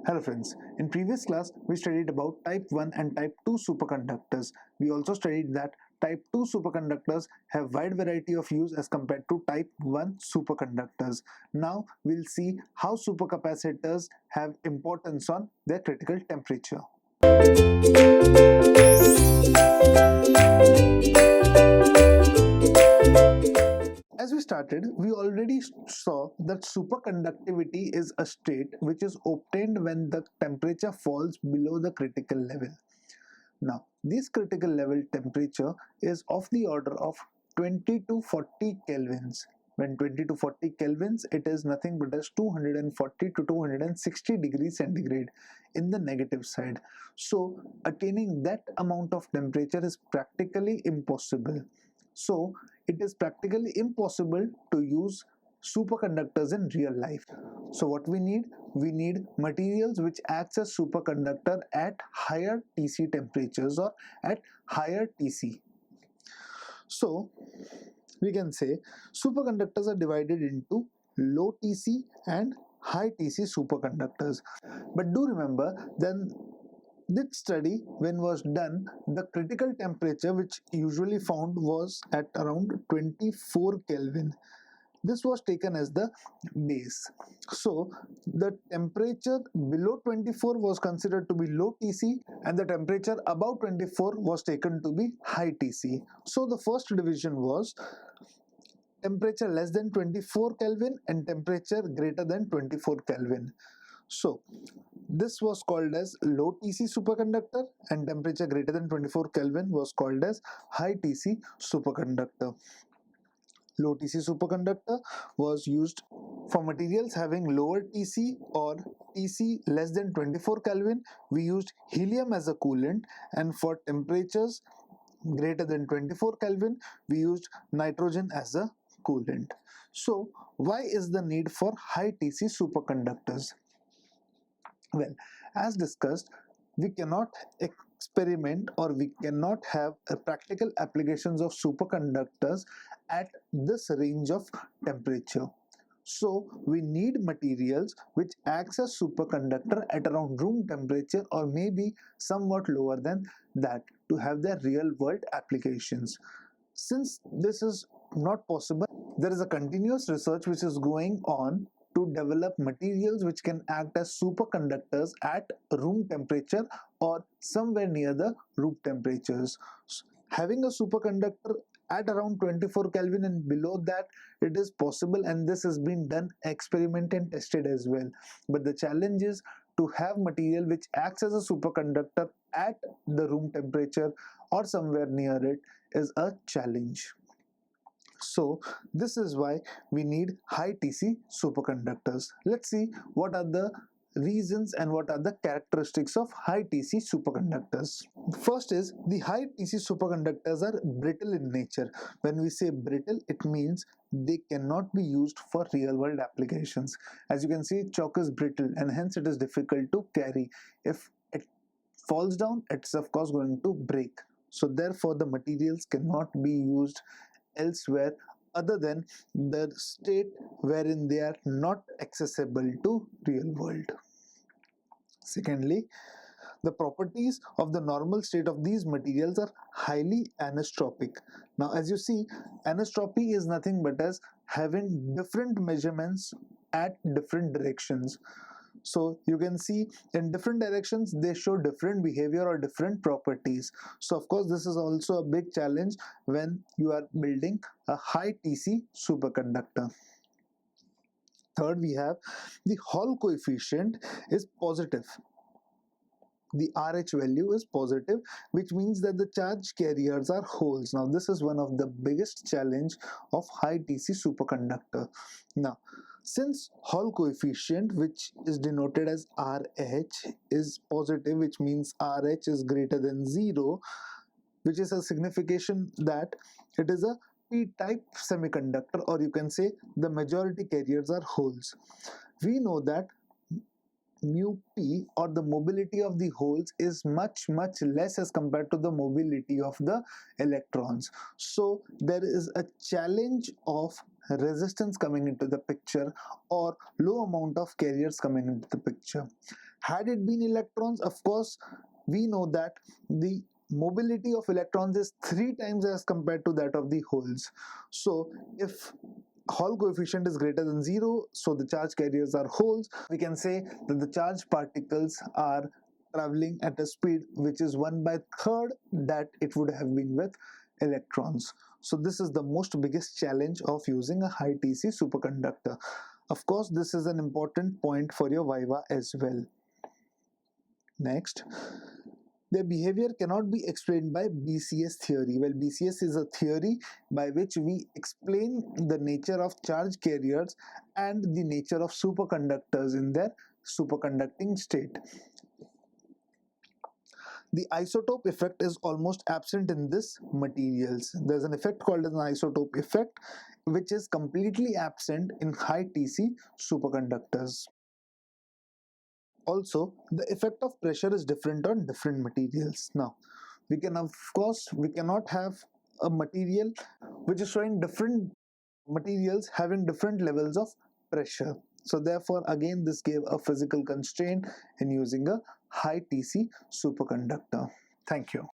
Hello friends, in previous class we studied about type 1 and type 2 superconductors. We also studied that type 2 superconductors have wide variety of use as compared to type 1 superconductors. Now we'll see how supercapacitors have importance on their critical temperature. As we started, we already saw that superconductivity is a state which is obtained when the temperature falls below the critical level. Now, this critical level temperature is of the order of 20 to 40 kelvins. When 20 to 40 kelvins, it is nothing but as 240 to 260 degrees centigrade in the negative side. So, attaining that amount of temperature is practically impossible. So, it is practically impossible to use superconductors in real life. So what we need materials which acts as superconductor at higher Tc temperatures or at higher Tc. So we can say superconductors are divided into low Tc and high Tc superconductors. But do remember, then this study when was done, the critical temperature which usually found was at around 24 Kelvin. This was taken as the base. So the temperature below 24 was considered to be low Tc and the temperature above 24 was taken to be high Tc. So the first division was temperature less than 24 Kelvin and temperature greater than 24 Kelvin. So this was called as low Tc superconductor and temperature greater than 24 Kelvin was called as high Tc superconductor. Low Tc superconductor was used for materials having lower Tc or Tc less than 24 Kelvin. We used helium as a coolant, and for temperatures greater than 24 Kelvin, we used nitrogen as a coolant. So, why is the need for high Tc superconductors? Well, as discussed, we cannot experiment or we cannot have practical applications of superconductors at this range of temperature. So we need materials which acts as superconductor at around room temperature or maybe somewhat lower than that to have their real world applications. Since this is not possible, there is a continuous research which is going on to develop materials which can act as superconductors at room temperature or somewhere near the room temperatures. Having a superconductor at around 24 Kelvin and below that, it is possible, and this has been done, experimented and tested as well. But the challenge is to have material which acts as a superconductor at the room temperature or somewhere near it is a challenge. So this is why we need high Tc superconductors. Let's see what are the reasons and what are the characteristics of high Tc superconductors. First is the high Tc superconductors are brittle in nature. When we say brittle, it means they cannot be used for real world applications. As you can see, chalk is brittle and hence it is difficult to carry. If it falls down, it's of course going to break. So therefore the materials cannot be used elsewhere other than the state wherein they are not accessible to real world. Secondly, the properties of the normal state of these materials are highly anisotropic. Now as you see, anisotropy is nothing but as having different measurements at different directions. So you can see in different directions they show different behavior or different properties. So of course this is also a big challenge when you are building a high Tc superconductor. Third, we have the Hall coefficient is positive. The RH value is positive, which means that the charge carriers are holes. Now this is one of the biggest challenge of high Tc superconductor. Now since Hall coefficient, which is denoted as RH, is positive, which means RH is greater than 0, which is a signification that it is a p-type semiconductor, or you can say the majority carriers are holes. We know that mu p or the mobility of the holes is much less as compared to the mobility of the electrons. So there is a challenge of resistance coming into the picture or low amount of carriers coming into the picture. Had it been electrons, of course, we know that the mobility of electrons is 3 times as compared to that of the holes. So if Hall coefficient is greater than 0, so the charge carriers are holes, we can say that the charged particles are traveling at a speed which is 1 by third that it would have been with electrons. So this is the most biggest challenge of using a high TC superconductor. Of course, this is an important point for your Viva as well. Next, their behavior cannot be explained by BCS theory. Well, BCS is a theory by which we explain the nature of charge carriers and the nature of superconductors in their superconducting state. The isotope effect is almost absent in this materials. There's an effect called an isotope effect, which is completely absent in high TC superconductors. Also, the effect of pressure is different on different materials. Now, we can, of course, we cannot have a material which is showing different materials having different levels of pressure. So therefore, again, this gave a physical constraint in using a high TC superconductor. Thank you.